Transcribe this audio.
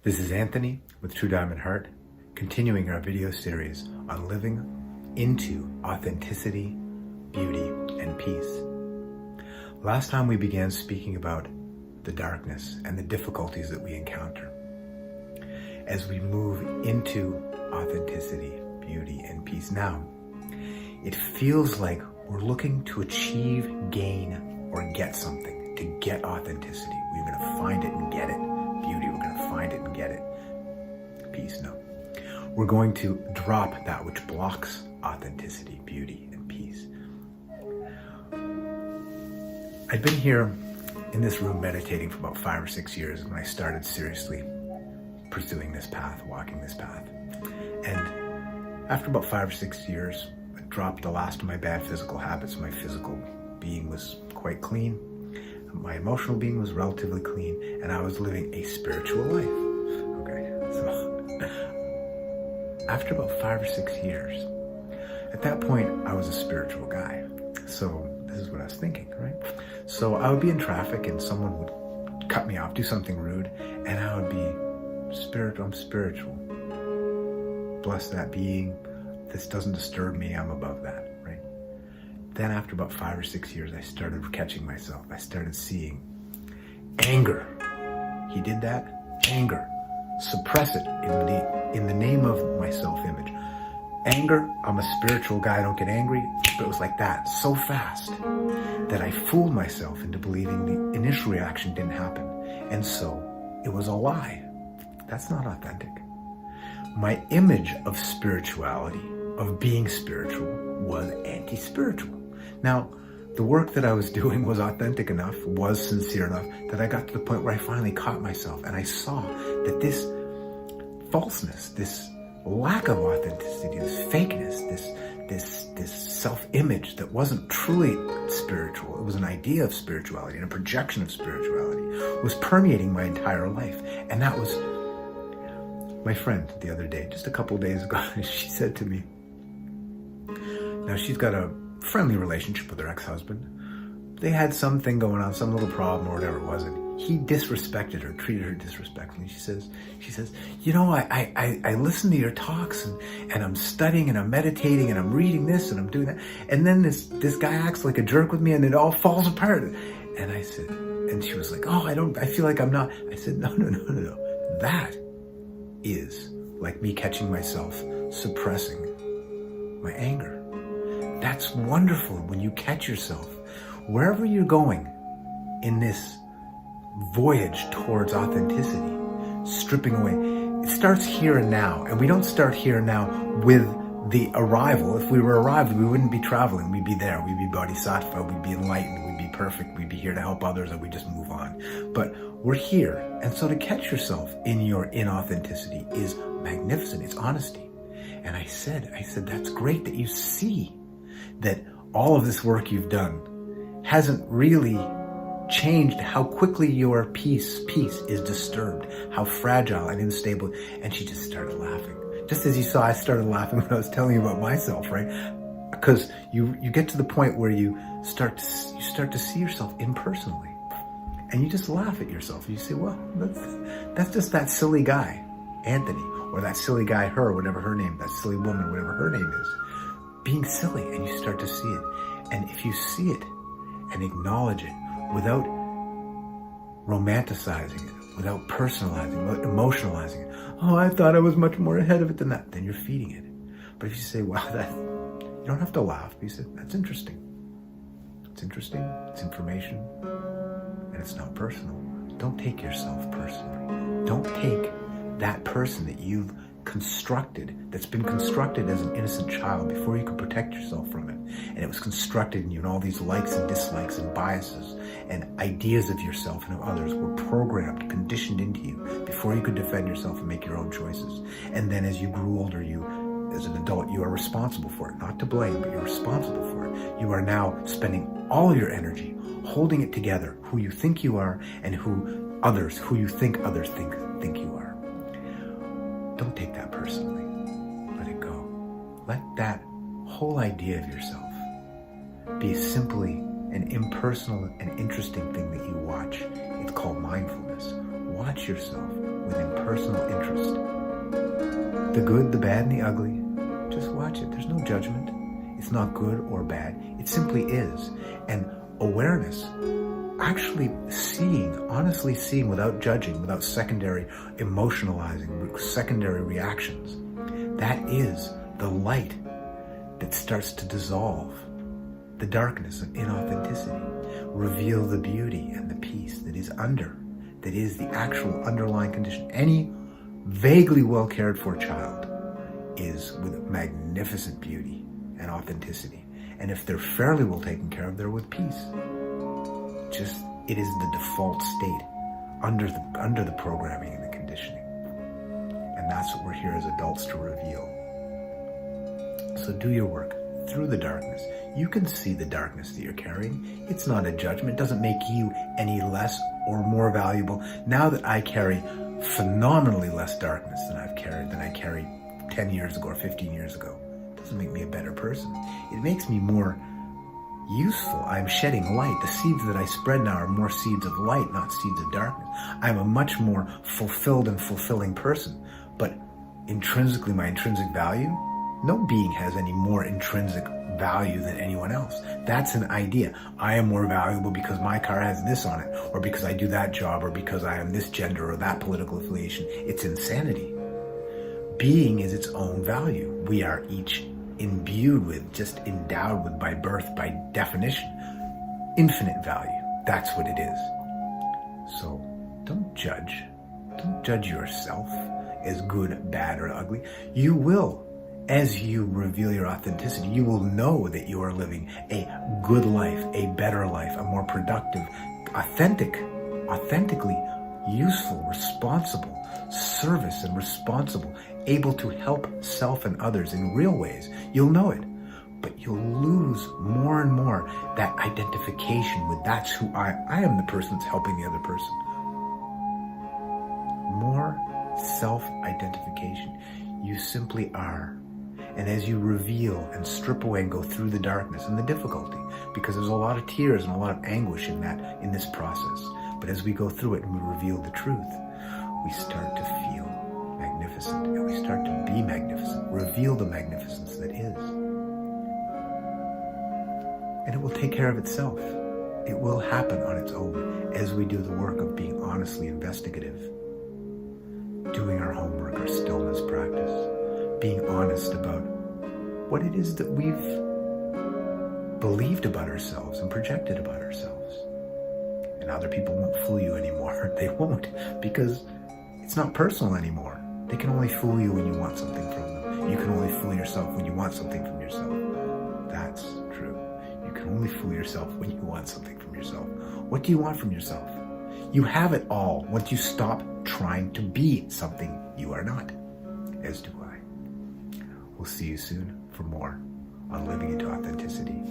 This is Anthony with True Diamond Heart, continuing our video series on living into authenticity, beauty, and peace. Last time we began speaking about the darkness and the difficulties that we encounter. As we move into authenticity, beauty, and peace now, it feels like we're looking to achieve, gain, or get something, to get authenticity. We're going to find it and get it. Beauty, we're going to find it and get it. Peace, no. We're going to drop that which blocks authenticity, beauty, and peace. I'd been here in this room meditating for about 5 or 6 years when I started seriously pursuing this path, walking this path. And after about 5 or 6 years, I dropped the last of my bad physical habits. My physical being was quite clean. My emotional being was relatively clean, and I was living a spiritual life. Okay, so after about 5 or 6 years, at that point, I was a spiritual guy. So this is what I was thinking, right? So I would be in traffic and someone would cut me off, do something rude, and I would be I'm spiritual. Bless that being. This doesn't disturb me. I'm above that, right? Then after about 5 or 6 years, I started catching myself. I started seeing anger. He did that. Anger. Suppress it in the name of my self-image. Anger, I'm a spiritual guy, I don't get angry. But it was like that, so fast, that I fooled myself into believing the initial reaction didn't happen. And so it was a lie. That's not authentic. My image of spirituality, of being spiritual, was anti-spiritual. Now, the work that I was doing was authentic enough, was sincere enough, that I got to the point where I finally caught myself and I saw that this falseness, this lack of authenticity, this fakeness, this self-image that wasn't truly spiritual, it was an idea of spirituality and a projection of spirituality, was permeating my entire life. And that was my friend the other day, just a couple of days ago. She said to me, now she's got a friendly relationship with her ex-husband. They had something going on, some little problem or whatever it was, and he disrespected her, treated her disrespectfully. She says, you know, I listen to your talks and I'm studying and I'm meditating and I'm reading this and I'm doing that. And then this guy acts like a jerk with me and it all falls apart. And I said, and she was like, oh, I feel like I'm not. I said, no. That is like me catching myself suppressing my anger. That's wonderful when you catch yourself wherever you're going in this voyage towards authenticity, stripping away. It starts here and now, and we don't start here and now with the arrival. If we were arrived, we wouldn't be traveling. We'd be there. We'd be bodhisattva. We'd be enlightened. We'd be perfect. We'd be here to help others, and we just move on. But we're here, and so to catch yourself in your inauthenticity is magnificent. It's honesty. And I said, that's great that you see that all of this work you've done hasn't really changed how quickly your peace is disturbed, how fragile and unstable. And she just started laughing. Just as you saw, I started laughing when I was telling you about myself, right? Because you get to the point where you start to see yourself impersonally. And you just laugh at yourself. You say, well, that's just that silly guy, Anthony, or that silly guy, her, whatever her name, that silly woman, whatever her name is, being silly. And you start to see it. And if you see it and acknowledge it without romanticizing it, without personalizing, without emotionalizing it, oh, I thought I was much more ahead of it than that, then you're feeding it. But if you say, wow, you don't have to laugh. You say, that's interesting. It's interesting. It's information. And it's not personal. Don't take yourself personally. Don't take that person that you've constructed, that's been constructed as an innocent child before you could protect yourself from it. And it was constructed in you, and all these likes and dislikes and biases and ideas of yourself and of others were programmed, conditioned into you before you could defend yourself and make your own choices. And then as you grew older, as an adult, you are responsible for it. Not to blame, but you're responsible for it. You are now spending all your energy holding it together, who you think you are and who you think others think you are. Don't take that personally. Let it go. Let that whole idea of yourself be simply an impersonal and interesting thing that you watch. It's called mindfulness. Watch yourself. with impersonal interest. The good, the bad, and the ugly, just watch it. There's no judgment. It's not good or bad. It simply is. And awareness, actually seeing, honestly seeing without judging, without secondary emotionalizing, secondary reactions, that is the light that starts to dissolve the darkness of inauthenticity, reveal the beauty and the peace that is the actual underlying condition. Any vaguely well cared for child is with magnificent beauty and authenticity. And if they're fairly well taken care of, they're with peace. Just, it is the default state under the programming and the conditioning. And that's what we're here as adults to reveal. So do your work through the darkness. You can see the darkness that you're carrying. It's not a judgment. It doesn't make you any less or more valuable. Now that I carry phenomenally less darkness than I carried 10 years ago or 15 years ago, it doesn't make me a better person. It makes me more useful. I'm shedding light. The seeds that I spread now are more seeds of light, not seeds of darkness. I'm a much more fulfilled and fulfilling person. But intrinsically, my intrinsic value, no being has any more intrinsic value than anyone else. That's an idea. I am more valuable because my car has this on it, or because I do that job, or because I am this gender or that political affiliation. It's insanity. Being is its own value. We are each imbued with, just endowed with by birth, by definition, infinite value. That's what it is. So don't judge. Don't judge yourself as good, bad, or ugly. You will. As you reveal your authenticity, you will know that you are living a good life, a better life, a more productive, authentically useful, responsible, service and responsible, able to help self and others in real ways. You'll know it, but you'll lose more and more that identification with that's who I am, the person that's helping the other person. More self-identification. You simply are. And as you reveal and strip away and go through the darkness and the difficulty, because there's a lot of tears and a lot of anguish in this process. But as we go through it and we reveal the truth, we start to feel magnificent and we start to be magnificent, reveal the magnificence that is. And it will take care of itself. It will happen on its own as we do the work of being honestly investigative, doing our homework, our stillness practice, being honest about what it is that we've believed about ourselves and projected about ourselves. And other people won't fool you anymore. They won't, because it's not personal anymore. They can only fool you when you want something from them. You can only fool yourself when you want something from yourself. That's true. You can only fool yourself when you want something from yourself. What do you want from yourself? You have it all once you stop trying to be something you are not, as do I. We'll see you soon for more on living into authenticity.